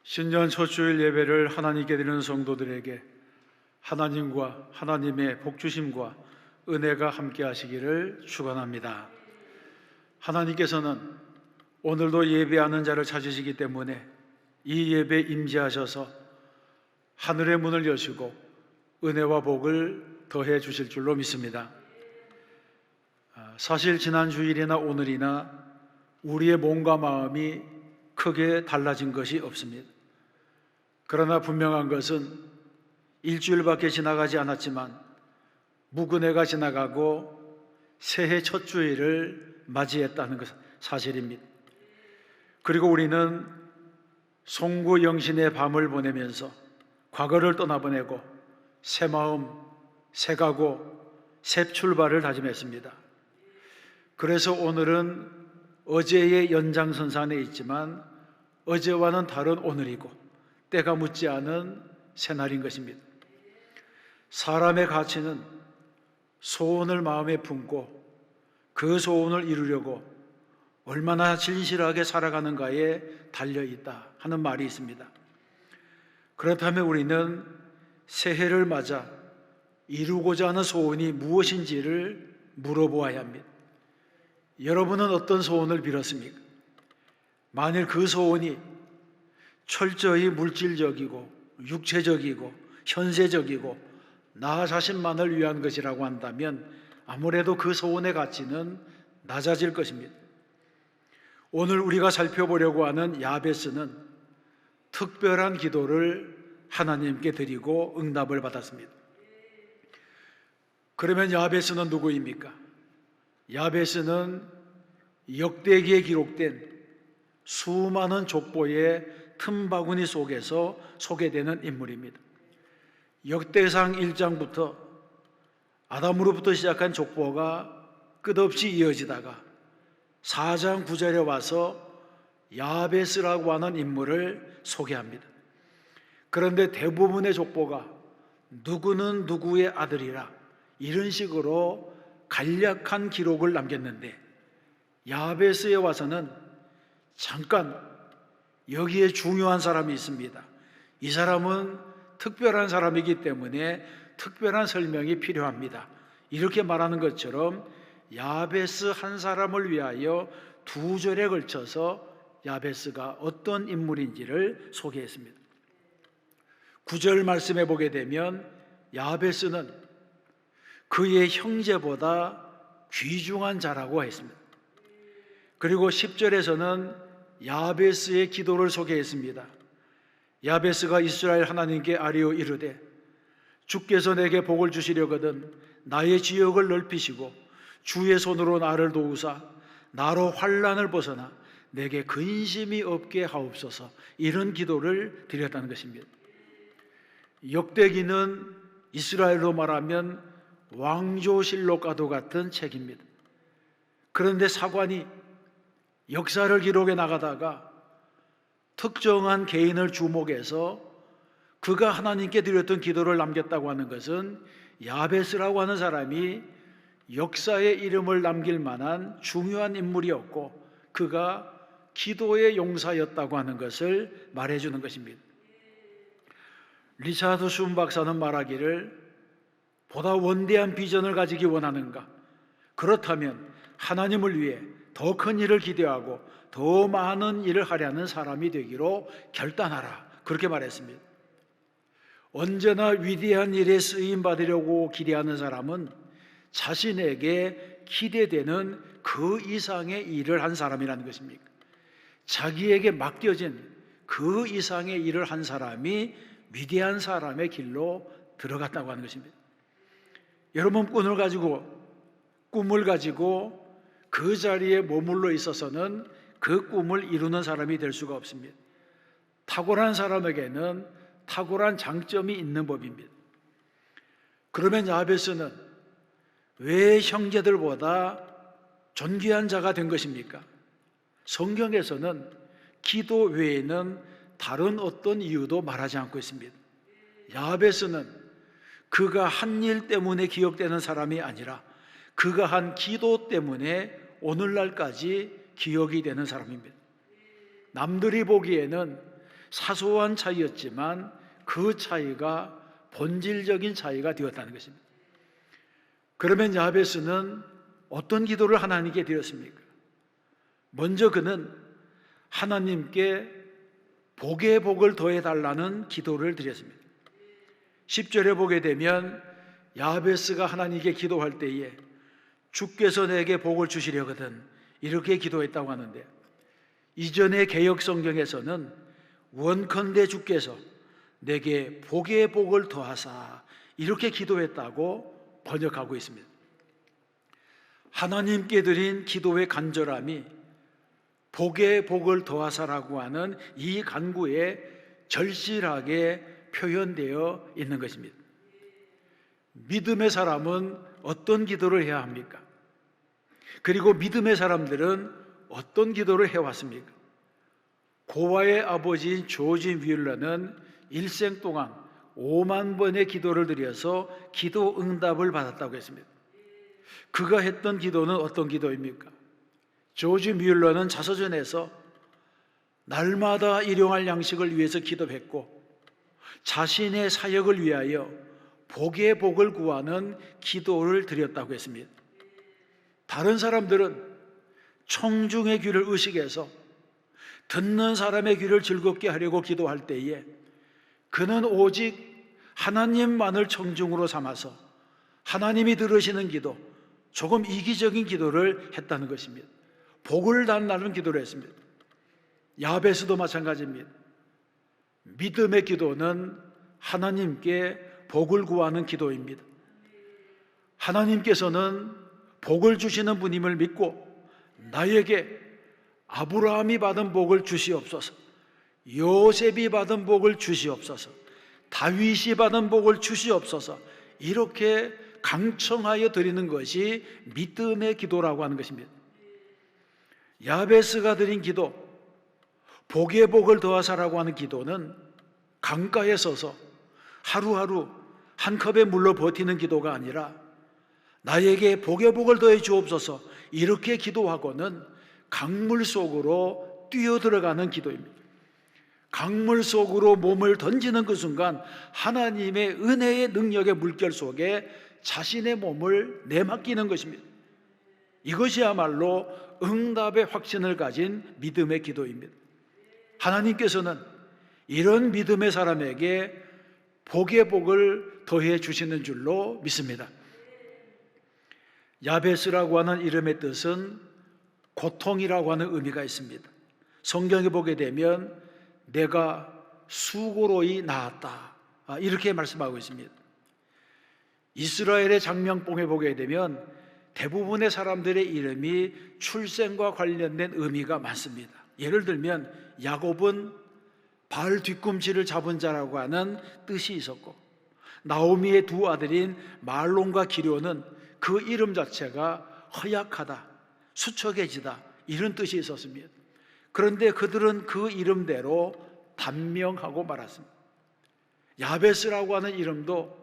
신년 첫 주일 예배를 하나님께 드리는 성도들에게 하나님과 하나님의 복주심과 은혜가 함께 하시기를 축원합니다. 하나님께서는 오늘도 예배하는 자를 찾으시기 때문에 이 예배에 임재하셔서 하늘의 문을 여시고 은혜와 복을 더해 주실 줄로 믿습니다. 사실 지난 주일이나 오늘이나 우리의 몸과 마음이 크게 달라진 것이 없습니다. 그러나 분명한 것은 일주일밖에 지나가지 않았지만 무근해가 지나가고 새해 첫 주일을 맞이했다는 것 사실입니다. 그리고 우리는 송구 영신의 밤을 보내면서 과거를 떠나보내고 새 마음, 새 각오, 새 출발을 다짐했습니다. 그래서 오늘은 어제의 연장선상에 있지만 어제와는 다른 오늘이고 때가 묻지 않은 새날인 것입니다. 사람의 가치는 소원을 마음에 품고 그 소원을 이루려고 얼마나 진실하게 살아가는가에 달려있다 하는 말이 있습니다. 그렇다면 우리는 새해를 맞아 이루고자 하는 소원이 무엇인지를 물어보아야 합니다. 여러분은 어떤 소원을 빌었습니까? 만일 그 소원이 철저히 물질적이고 육체적이고 현세적이고 나 자신만을 위한 것이라고 한다면 아무래도 그 소원의 가치는 낮아질 것입니다. 오늘 우리가 살펴보려고 하는 야베스는 특별한 기도를 하나님께 드리고 응답을 받았습니다. 그러면 야베스는 누구입니까? 야베스는 역대기에 기록된 수많은 족보의 틈바구니 속에서 소개되는 인물입니다. 역대상 1장부터 아담으로부터 시작한 족보가 끝없이 이어지다가 4장 9절에 와서 야베스라고 하는 인물을 소개합니다. 그런데 대부분의 족보가 누구는 누구의 아들이라 이런 식으로 간략한 기록을 남겼는데 야베스에 와서는 잠깐 여기에 중요한 사람이 있습니다. 이 사람은 특별한 사람이기 때문에 특별한 설명이 필요합니다. 이렇게 말하는 것처럼 야베스 한 사람을 위하여 2절에 걸쳐서 야베스가 어떤 인물인지를 소개했습니다. 9절 말씀해 보게 되면 야베스는 그의 형제보다 귀중한 자라고 했습니다. 그리고 10절에서는 야베스의 기도를 소개했습니다. 야베스가 이스라엘 하나님께 아뢰어 이르되 주께서 내게 복을 주시려거든 나의 지역을 넓히시고 주의 손으로 나를 도우사 나로 환난을 벗어나 내게 근심이 없게 하옵소서. 이런 기도를 드렸다는 것입니다. 역대기는 이스라엘로 말하면 왕조실록과도 같은 책입니다. 그런데 사관이 역사를 기록해 나가다가 특정한 개인을 주목해서 그가 하나님께 드렸던 기도를 남겼다고 하는 것은 야베스라고 하는 사람이 역사에 이름을 남길 만한 중요한 인물이었고 그가 기도의 용사였다고 하는 것을 말해주는 것입니다. 리차드 슌 박사는 말하기를 보다 원대한 비전을 가지기 원하는가? 그렇다면 하나님을 위해 더 큰 일을 기대하고 더 많은 일을 하려는 사람이 되기로 결단하라. 그렇게 말했습니다. 언제나 위대한 일에 쓰임 받으려고 기대하는 사람은 자신에게 기대되는 그 이상의 일을 한 사람이라는 것입니까? 자기에게 맡겨진 그 이상의 일을 한 사람이 위대한 사람의 길로 들어갔다고 하는 것입니다. 여러분 꿈을 가지고 그 자리에 머물러 있어서는 그 꿈을 이루는 사람이 될 수가 없습니다. 탁월한 사람에게는 탁월한 장점이 있는 법입니다. 그러면 야베스는 왜 형제들보다 존귀한 자가 된 것입니까? 성경에서는 기도 외에는 다른 어떤 이유도 말하지 않고 있습니다. 야베스는 그가 한 일 때문에 기억되는 사람이 아니라 그가 한 기도 때문에 오늘날까지 기억이 되는 사람입니다. 남들이 보기에는 사소한 차이였지만 그 차이가 본질적인 차이가 되었다는 것입니다. 그러면 야베스는 어떤 기도를 하나님께 드렸습니까? 먼저 그는 하나님께 복의 복을 더해달라는 기도를 드렸습니다. 10절에 보게 되면 야베스가 하나님께 기도할 때에 주께서 내게 복을 주시려거든 이렇게 기도했다고 하는데, 이전의 개역 성경에서는 원컨대 주께서 내게 복의 복을 더하사 이렇게 기도했다고 번역하고 있습니다. 하나님께 드린 기도의 간절함이 복의 복을 더하사라고 하는 이 간구에 절실하게 표현되어 있는 것입니다. 믿음의 사람은 어떤 기도를 해야 합니까? 그리고 믿음의 사람들은 어떤 기도를 해왔습니까? 고아의 아버지인 조지 뮬러는 일생 동안 5만 번의 기도를 드려서 기도 응답을 받았다고 했습니다. 그가 했던 기도는 어떤 기도입니까? 조지 뮬러는 자서전에서 날마다 일용할 양식을 위해서 기도했고 자신의 사역을 위하여 복의 복을 구하는 기도를 드렸다고 했습니다. 다른 사람들은 청중의 귀를 의식해서 듣는 사람의 귀를 즐겁게 하려고 기도할 때에 그는 오직 하나님만을 청중으로 삼아서 하나님이 들으시는 기도, 조금 이기적인 기도를 했다는 것입니다. 복을 달라는 기도를 했습니다. 야베스도 마찬가지입니다. 믿음의 기도는 하나님께 복을 구하는 기도입니다. 하나님께서는 복을 주시는 분임을 믿고 나에게 아브라함이 받은 복을 주시옵소서, 요셉이 받은 복을 주시옵소서, 다윗이 받은 복을 주시옵소서, 이렇게 강청하여 드리는 것이 믿음의 기도라고 하는 것입니다. 야베스가 드린 기도, 복의 복을 더하사라고 하는 기도는 강가에 서서 하루하루 한 컵의 물로 버티는 기도가 아니라 나에게 복의 복을 더해 주옵소서 이렇게 기도하고는 강물 속으로 뛰어들어가는 기도입니다. 강물 속으로 몸을 던지는 그 순간 하나님의 은혜의 능력의 물결 속에 자신의 몸을 내맡기는 것입니다. 이것이야말로 응답의 확신을 가진 믿음의 기도입니다. 하나님께서는 이런 믿음의 사람에게 복의 복을 더해 주시는 줄로 믿습니다. 야베스라고 하는 이름의 뜻은 고통이라고 하는 의미가 있습니다. 성경에 보게 되면 내가 수고로이 나았다 이렇게 말씀하고 있습니다. 이스라엘의 장명봉에 보게 되면 대부분의 사람들의 이름이 출생과 관련된 의미가 많습니다. 예를 들면 야곱은 발 뒤꿈치를 잡은 자라고 하는 뜻이 있었고, 나오미의 두 아들인 말론과 기료는 그 이름 자체가 허약하다, 수척해지다 이런 뜻이 있었습니다. 그런데 그들은 그 이름대로 단명하고 말았습니다. 야베스라고 하는 이름도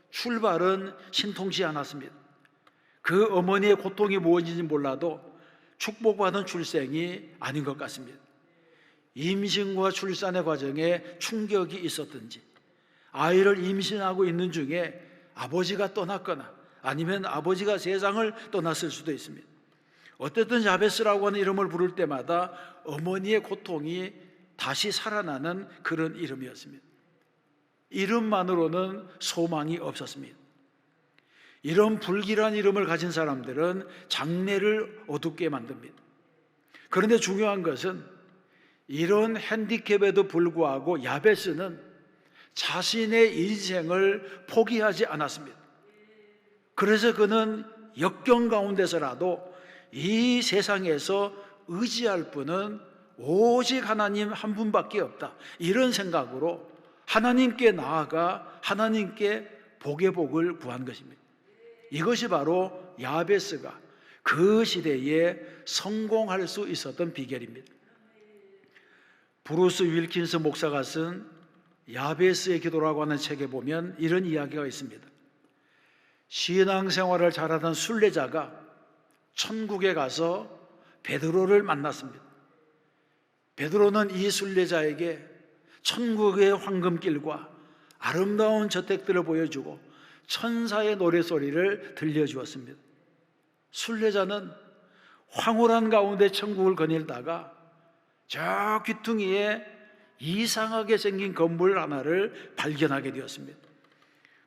출발은 신통치 않았습니다. 그 어머니의 고통이 무엇인지 몰라도 축복받은 출생이 아닌 것 같습니다. 임신과 출산의 과정에 충격이 있었든지, 아이를 임신하고 있는 중에 아버지가 떠났거나 아니면 아버지가 세상을 떠났을 수도 있습니다. 어쨌든 야베스라고 하는 이름을 부를 때마다 어머니의 고통이 다시 살아나는 그런 이름이었습니다. 이름만으로는 소망이 없었습니다. 이런 불길한 이름을 가진 사람들은 장래를 어둡게 만듭니다. 그런데 중요한 것은 이런 핸디캡에도 불구하고 야베스는 자신의 인생을 포기하지 않았습니다. 그래서 그는 역경 가운데서라도 이 세상에서 의지할 분은 오직 하나님 한 분밖에 없다, 이런 생각으로 하나님께 나아가 하나님께 복의 복을 구한 것입니다. 이것이 바로 야베스가 그 시대에 성공할 수 있었던 비결입니다. 브루스 윌킨스 목사가 쓴 야베스의 기도라고 하는 책에 보면 이런 이야기가 있습니다. 신앙생활을 잘하던 순례자가 천국에 가서 베드로를 만났습니다. 베드로는 이 순례자에게 천국의 황금길과 아름다운 저택들을 보여주고 천사의 노래소리를 들려주었습니다. 순례자는 황홀한 가운데 천국을 거닐다가 저 귀퉁이에 이상하게 생긴 건물 하나를 발견하게 되었습니다.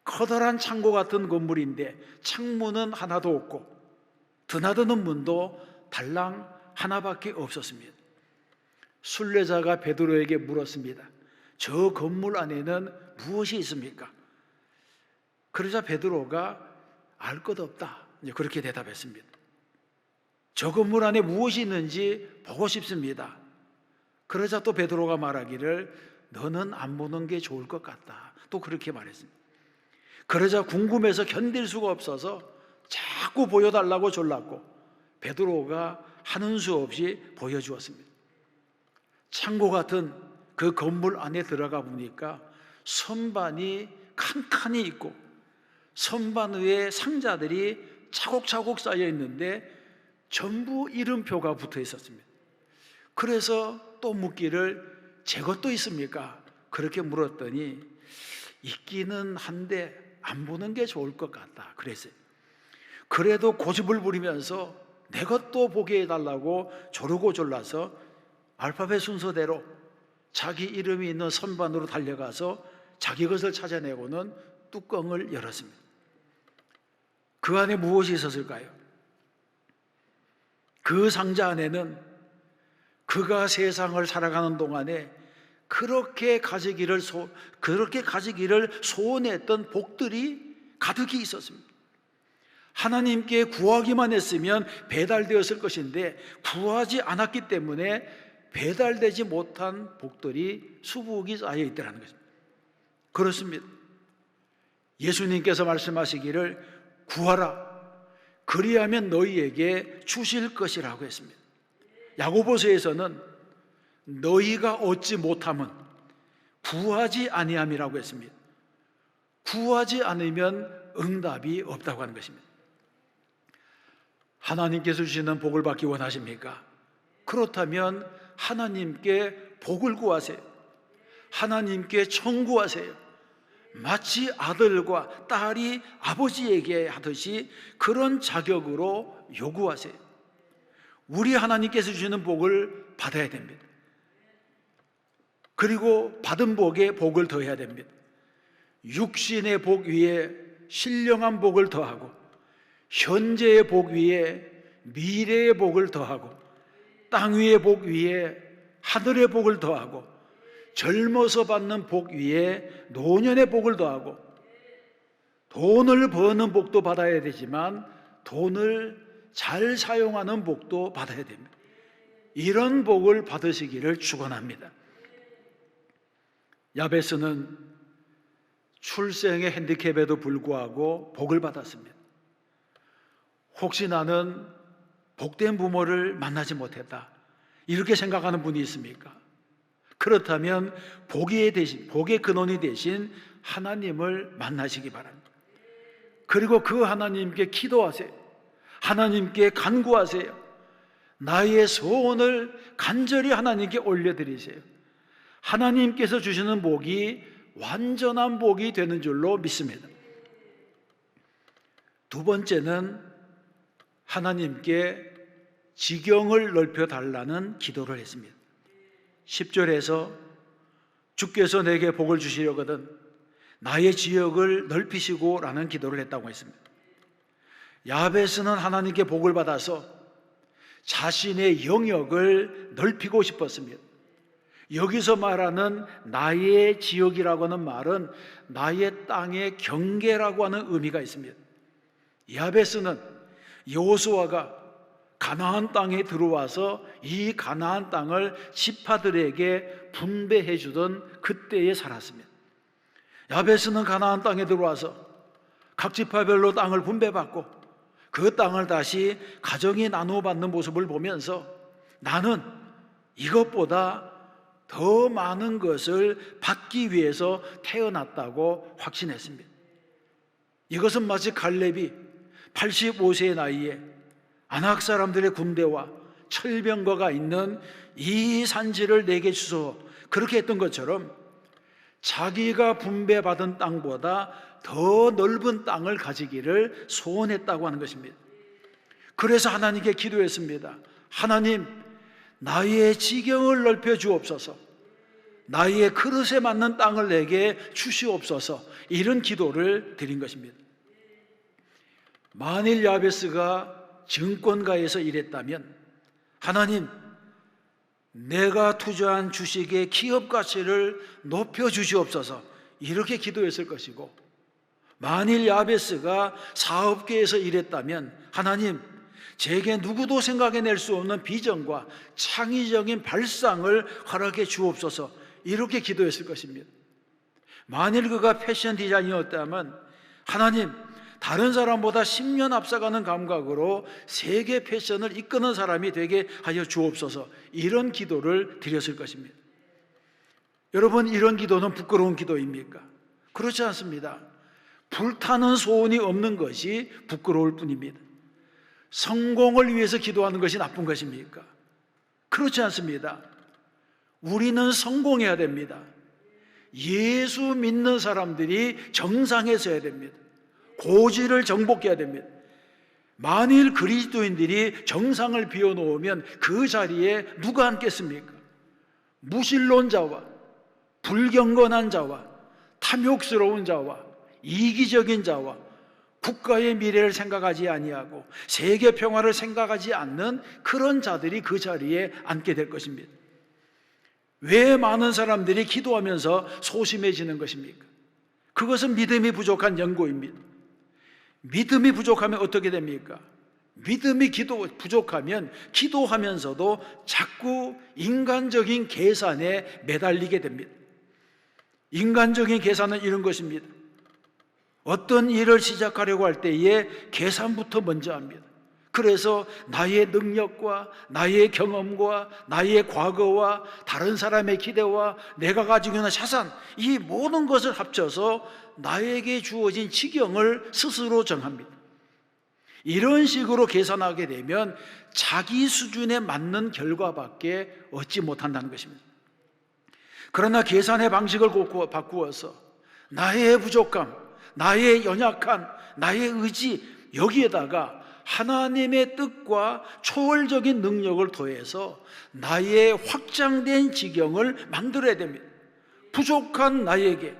커다란 창고 같은 건물인데 창문은 하나도 없고 드나드는 문도 달랑 하나밖에 없었습니다. 순례자가 베드로에게 물었습니다. 저 건물 안에는 무엇이 있습니까? 그러자 베드로가 알 것 없다, 그렇게 대답했습니다. 저 건물 안에 무엇이 있는지 보고 싶습니다. 그러자 또 베드로가 말하기를 너는 안 보는 게 좋을 것 같다, 또 그렇게 말했습니다. 그러자 궁금해서 견딜 수가 없어서 자꾸 보여달라고 졸랐고 베드로가 하는 수 없이 보여주었습니다. 창고 같은 그 건물 안에 들어가 보니까 선반이 칸칸이 있고 선반 위에 상자들이 차곡차곡 쌓여 있는데 전부 이름표가 붙어 있었습니다. 그래서 또 묻기를 제 것도 있습니까? 그렇게 물었더니 있기는 한데 안 보는 게 좋을 것 같다 그랬어요. 그래도 고집을 부리면서 내 것도 보게 해달라고 조르고 졸라서 알파벳 순서대로 자기 이름이 있는 선반으로 달려가서 자기 것을 찾아내고는 뚜껑을 열었습니다. 그 안에 무엇이 있었을까요? 그 상자 안에는 그가 세상을 살아가는 동안에 그렇게 가지기를 소원했던 복들이 가득히 있었습니다. 하나님께 구하기만 했으면 배달되었을 것인데 구하지 않았기 때문에 배달되지 못한 복들이 수북이 쌓여 있다는 것입니다. 그렇습니다. 예수님께서 말씀하시기를 구하라 그리하면 너희에게 주실 것이라고 했습니다. 야고보서에서는 너희가 얻지 못함은 구하지 아니함이라고 했습니다. 구하지 않으면 응답이 없다고 하는 것입니다. 하나님께서 주시는 복을 받기 원하십니까? 그렇다면 하나님께 복을 구하세요. 하나님께 청구하세요. 마치 아들과 딸이 아버지에게 하듯이 그런 자격으로 요구하세요. 우리 하나님께서 주시는 복을 받아야 됩니다. 그리고 받은 복에 복을 더해야 됩니다. 육신의 복 위에 신령한 복을 더하고 현재의 복 위에 미래의 복을 더하고 땅 위의 복 위에 하늘의 복을 더하고 젊어서 받는 복 위에 노년의 복을 더하고 돈을 버는 복도 받아야 되지만 돈을 잘 사용하는 복도 받아야 됩니다. 이런 복을 받으시기를 축원합니다. 야베스는 출생의 핸디캡에도 불구하고 복을 받았습니다. 혹시 나는 복된 부모를 만나지 못했다, 이렇게 생각하는 분이 있습니까? 그렇다면 복의 근원이 되신 하나님을 만나시기 바랍니다. 그리고 그 하나님께 기도하세요. 하나님께 간구하세요. 나의 소원을 간절히 하나님께 올려드리세요. 하나님께서 주시는 복이 완전한 복이 되는 줄로 믿습니다. 두 번째는 하나님께 지경을 넓혀달라는 기도를 했습니다. 10절에서 주께서 내게 복을 주시려거든 나의 지역을 넓히시고 라는 기도를 했다고 했습니다. 야베스는 하나님께 복을 받아서 자신의 영역을 넓히고 싶었습니다. 여기서 말하는 나의 지역이라고 하는 말은 나의 땅의 경계라고 하는 의미가 있습니다. 야베스는 여호수아가 가나안 땅에 들어와서 이 가나안 땅을 지파들에게 분배해 주던 그때에 살았습니다. 야베스는 가나안 땅에 들어와서 각 지파별로 땅을 분배받고 그 땅을 다시 가정이 나누어 받는 모습을 보면서 나는 이것보다 더 많은 것을 받기 위해서 태어났다고 확신했습니다. 이것은 마치 갈렙이 85세의 나이에 아낙 사람들의 군대와 철병거가 있는 이 산지를 내게 주소, 그렇게 했던 것처럼 자기가 분배받은 땅보다 더 넓은 땅을 가지기를 소원했다고 하는 것입니다. 그래서 하나님께 기도했습니다. 하나님, 나의 지경을 넓혀 주옵소서. 나의 그릇에 맞는 땅을 내게 주시옵소서. 이런 기도를 드린 것입니다. 만일 야베스가 증권가에서 일했다면 하나님, 내가 투자한 주식의 기업 가치를 높여 주시옵소서. 이렇게 기도했을 것이고, 만일 야베스가 사업계에서 일했다면 하나님, 제게 누구도 생각해낼 수 없는 비전과 창의적인 발상을 허락해 주옵소서. 이렇게 기도했을 것입니다. 만일 그가 패션 디자이너였다면 하나님, 다른 사람보다 10년 앞서가는 감각으로 세계 패션을 이끄는 사람이 되게 하여 주옵소서. 이런 기도를 드렸을 것입니다. 여러분, 이런 기도는 부끄러운 기도입니까? 그렇지 않습니다. 불타는 소원이 없는 것이 부끄러울 뿐입니다. 성공을 위해서 기도하는 것이 나쁜 것입니까? 그렇지 않습니다. 우리는 성공해야 됩니다. 예수 믿는 사람들이 정상에 서야 됩니다. 고지를 정복해야 됩니다. 만일 그리스도인들이 정상을 비워놓으면 그 자리에 누가 앉겠습니까? 무신론자와 불경건한 자와 탐욕스러운 자와 이기적인 자와 국가의 미래를 생각하지 아니하고 세계 평화를 생각하지 않는 그런 자들이 그 자리에 앉게 될 것입니다. 왜 많은 사람들이 기도하면서 소심해지는 것입니까? 그것은 믿음이 부족한 연고입니다. 믿음이 부족하면 어떻게 됩니까? 믿음이 부족하면 기도하면서도 자꾸 인간적인 계산에 매달리게 됩니다. 인간적인 계산은 이런 것입니다. 어떤 일을 시작하려고 할 때에 계산부터 먼저 합니다. 그래서 나의 능력과 나의 경험과 나의 과거와 다른 사람의 기대와 내가 가지고 있는 자산, 이 모든 것을 합쳐서 나에게 주어진 지경을 스스로 정합니다. 이런 식으로 계산하게 되면 자기 수준에 맞는 결과밖에 얻지 못한다는 것입니다. 그러나 계산의 방식을 바꾸어서 나의 부족함, 나의 연약함, 나의 의지, 여기에다가 하나님의 뜻과 초월적인 능력을 더해서 나의 확장된 지경을 만들어야 됩니다. 부족한 나에게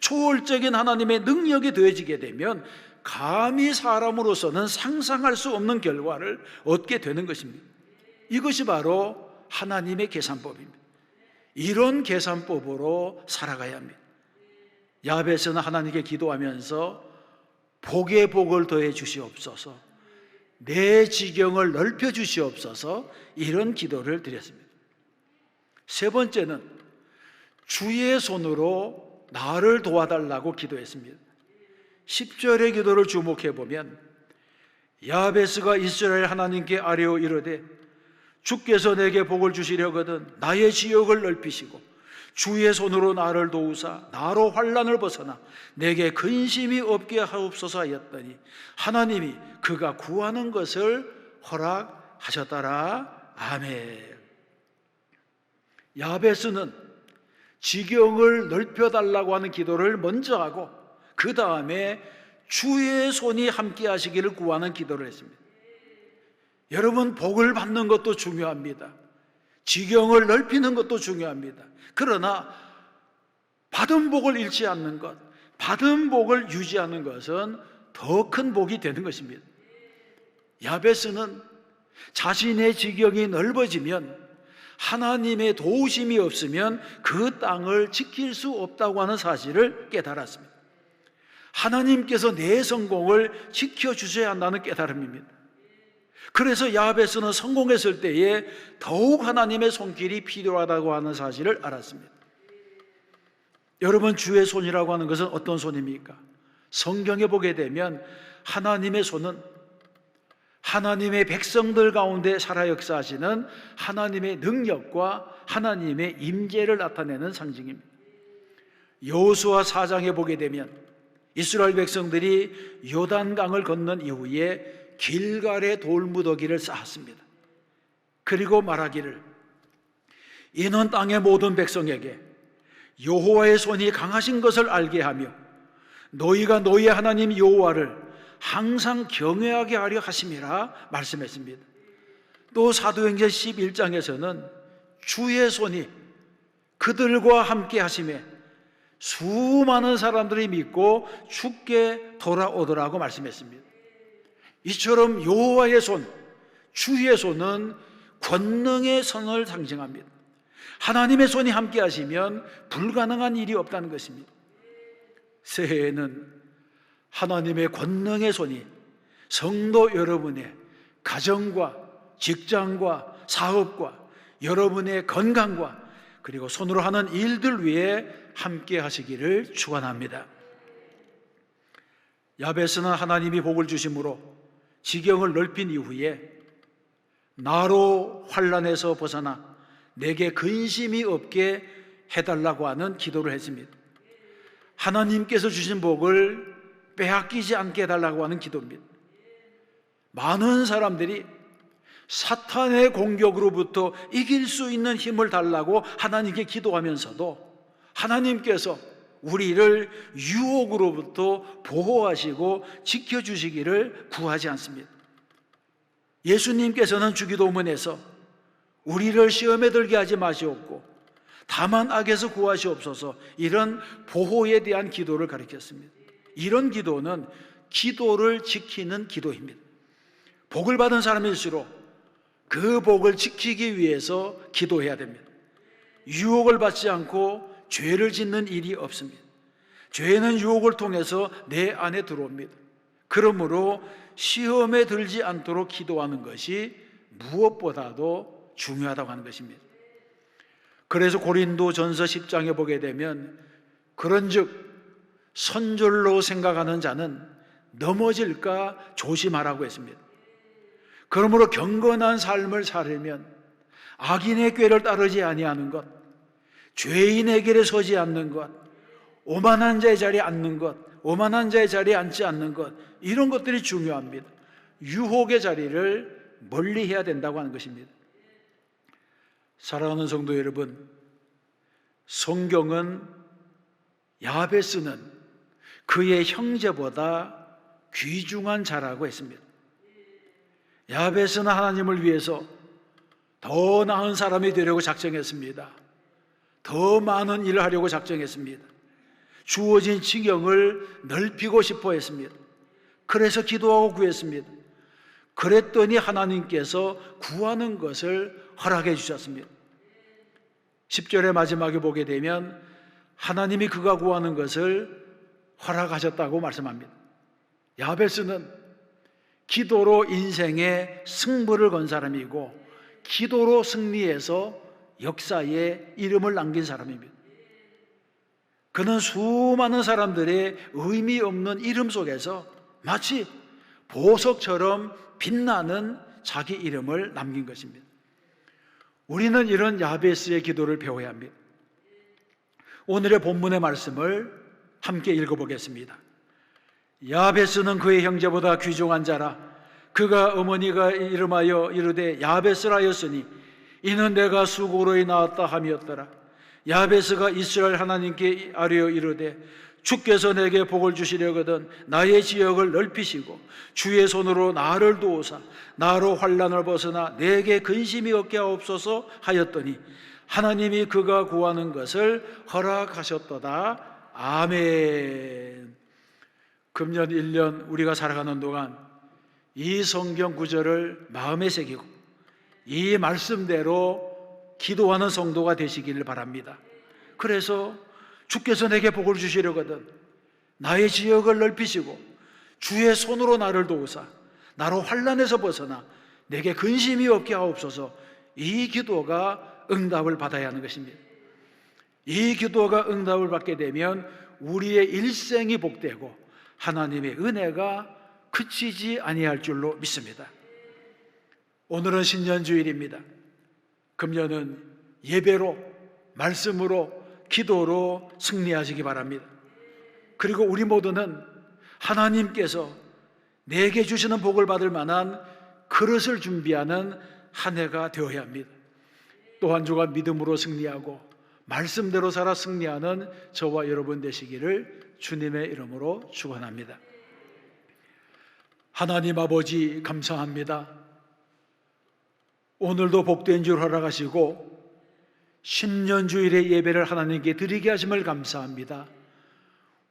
초월적인 하나님의 능력이 더해지게 되면 감히 사람으로서는 상상할 수 없는 결과를 얻게 되는 것입니다. 이것이 바로 하나님의 계산법입니다. 이런 계산법으로 살아가야 합니다. 야베스는 하나님께 기도하면서 복의 복을 더해 주시옵소서, 내 지경을 넓혀 주시옵소서, 이런 기도를 드렸습니다. 세 번째는 주의 손으로 나를 도와달라고 기도했습니다. 10절의 기도를 주목해 보면 야베스가 이스라엘 하나님께 아뢰어 이르되 주께서 내게 복을 주시려거든 나의 지역을 넓히시고 주의 손으로 나를 도우사 나로 환난을 벗어나 내게 근심이 없게 하옵소서 하였더니 하나님이 그가 구하는 것을 허락하셨더라. 아멘. 야베스는 지경을 넓혀달라고 하는 기도를 먼저 하고 그 다음에 주의 손이 함께 하시기를 구하는 기도를 했습니다. 여러분, 복을 받는 것도 중요합니다. 지경을 넓히는 것도 중요합니다. 그러나 받은 복을 잃지 않는 것, 받은 복을 유지하는 것은 더 큰 복이 되는 것입니다. 야베스는 자신의 지경이 넓어지면 하나님의 도우심이 없으면 그 땅을 지킬 수 없다고 하는 사실을 깨달았습니다. 하나님께서 내 성공을 지켜주셔야 한다는 깨달음입니다. 그래서 야베스는 성공했을 때에 더욱 하나님의 손길이 필요하다고 하는 사실을 알았습니다. 여러분, 주의 손이라고 하는 것은 어떤 손입니까? 성경에 보게 되면 하나님의 손은 하나님의 백성들 가운데 살아 역사하시는 하나님의 능력과 하나님의 임재를 나타내는 상징입니다. 여호수아 4장에 보게 되면 이스라엘 백성들이 요단강을 건넌 이후에 길갈에 돌무더기를 쌓았습니다. 그리고 말하기를 이는 땅의 모든 백성에게 여호와의 손이 강하신 것을 알게 하며 너희가 너희의 하나님 여호와를 항상 경외하게 하려 하심이라 말씀했습니다. 또 사도행전 11장에서는 주의 손이 그들과 함께 하심에 수많은 사람들이 믿고 주께 돌아오더라고 말씀했습니다. 이처럼 여호와의 손, 주의 손은 권능의 손을 상징합니다. 하나님의 손이 함께 하시면 불가능한 일이 없다는 것입니다. 새해에는 하나님의 권능의 손이 성도 여러분의 가정과 직장과 사업과 여러분의 건강과 그리고 손으로 하는 일들 위해 함께 하시기를 축원합니다. 야베스는 하나님이 복을 주심으로 지경을 넓힌 이후에 나로 환난에서 벗어나 내게 근심이 없게 해달라고 하는 기도를 했습니다. 하나님께서 주신 복을 빼앗기지 않게 해달라고 하는 기도입니다. 많은 사람들이 사탄의 공격으로부터 이길 수 있는 힘을 달라고 하나님께 기도하면서도 하나님께서 우리를 유혹으로부터 보호하시고 지켜주시기를 구하지 않습니다. 예수님께서는 주기도문에서 우리를 시험에 들게 하지 마시옵고 다만 악에서 구하시옵소서, 이런 보호에 대한 기도를 가르쳤습니다. 이런 기도는 기도를 지키는 기도입니다. 복을 받은 사람일수록 그 복을 지키기 위해서 기도해야 됩니다. 유혹을 받지 않고 죄를 짓는 일이 없습니다. 죄는 유혹을 통해서 내 안에 들어옵니다. 그러므로 시험에 들지 않도록 기도하는 것이 무엇보다도 중요하다고 하는 것입니다. 그래서 고린도전서 10장에 보게 되면 그런즉 선절로 생각하는 자는 넘어질까 조심하라고 했습니다. 그러므로 경건한 삶을 살려면 악인의 꾀를 따르지 아니하는 것, 죄인의 길에 서지 않는 것, 오만한 자의 자리에 앉는 것, 오만한 자의 자리에 앉지 않는 것, 이런 것들이 중요합니다. 유혹의 자리를 멀리해야 된다고 하는 것입니다. 사랑하는 성도 여러분, 성경은 야베스는 그의 형제보다 귀중한 자라고 했습니다. 야베스는 하나님을 위해서 더 나은 사람이 되려고 작정했습니다. 더 많은 일을 하려고 작정했습니다. 주어진 지경을 넓히고 싶어 했습니다. 그래서 기도하고 구했습니다. 그랬더니 하나님께서 구하는 것을 허락해 주셨습니다. 10절의 마지막에 보게 되면 하나님이 그가 구하는 것을 허락하셨다고 말씀합니다. 야베스는 기도로 인생의 승부를 건 사람이고 기도로 승리해서 역사에 이름을 남긴 사람입니다. 그는 수많은 사람들의 의미 없는 이름 속에서 마치 보석처럼 빛나는 자기 이름을 남긴 것입니다. 우리는 이런 야베스의 기도를 배워야 합니다. 오늘의 본문의 말씀을 함께 읽어보겠습니다. 야베스는 그의 형제보다 귀중한 자라. 그가 어머니가 이름하여 이르되 야베스라 하였으니 이는 내가 수고로이 낳았다 함이었더라. 야베스가 이스라엘 하나님께 아뢰어 이르되 주께서 내게 복을 주시려거든 나의 지역을 넓히시고 주의 손으로 나를 도우사 나로 환난을 벗어나 내게 근심이 없게 하옵소서 하였더니 하나님이 그가 구하는 것을 허락하셨도다. 아멘. 금년 1년 우리가 살아가는 동안 이 성경 구절을 마음에 새기고 이 말씀대로 기도하는 성도가 되시기를 바랍니다. 그래서 주께서 내게 복을 주시려거든 나의 지역을 넓히시고 주의 손으로 나를 도우사 나로 환난에서 벗어나 내게 근심이 없게 하옵소서. 이 기도가 응답을 받아야 하는 것입니다. 이 기도가 응답을 받게 되면 우리의 일생이 복되고 하나님의 은혜가 그치지 아니할 줄로 믿습니다. 오늘은 신년주일입니다. 금년은 예배로, 말씀으로, 기도로 승리하시기 바랍니다. 그리고 우리 모두는 하나님께서 내게 주시는 복을 받을 만한 그릇을 준비하는 한 해가 되어야 합니다. 또 한 주간 믿음으로 승리하고 말씀대로 살아 승리하는 저와 여러분 되시기를 주님의 이름으로 축원합니다. 하나님 아버지 감사합니다. 오늘도 복된 줄 허락하시고 신년주일의 예배를 하나님께 드리게 하심을 감사합니다.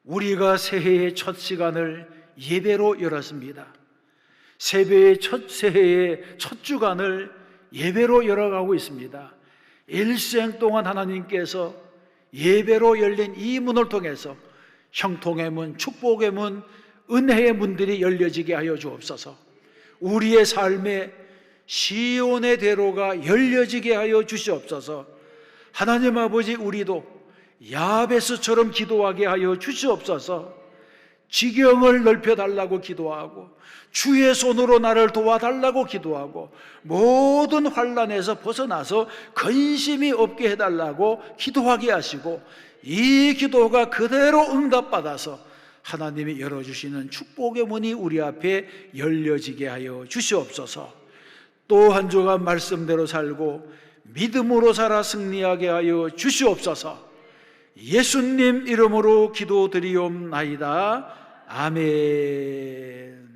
우리가 새해의 첫 시간을 예배로 열었습니다. 새해의 첫 주간을 예배로 열어가고 있습니다. 일생 동안 하나님께서 예배로 열린 이 문을 통해서 형통의 문, 축복의 문, 은혜의 문들이 열려지게 하여 주옵소서. 우리의 삶에 시온의 대로가 열려지게 하여 주시옵소서. 하나님 아버지, 우리도 야베스처럼 기도하게 하여 주시옵소서. 지경을 넓혀달라고 기도하고 주의 손으로 나를 도와달라고 기도하고 모든 환난에서 벗어나서 근심이 없게 해달라고 기도하게 하시고 이 기도가 그대로 응답받아서 하나님이 열어주시는 축복의 문이 우리 앞에 열려지게 하여 주시옵소서. 또 한 주간 말씀대로 살고 믿음으로 살아 승리하게 하여 주시옵소서. 예수님 이름으로 기도드리옵나이다. 아멘.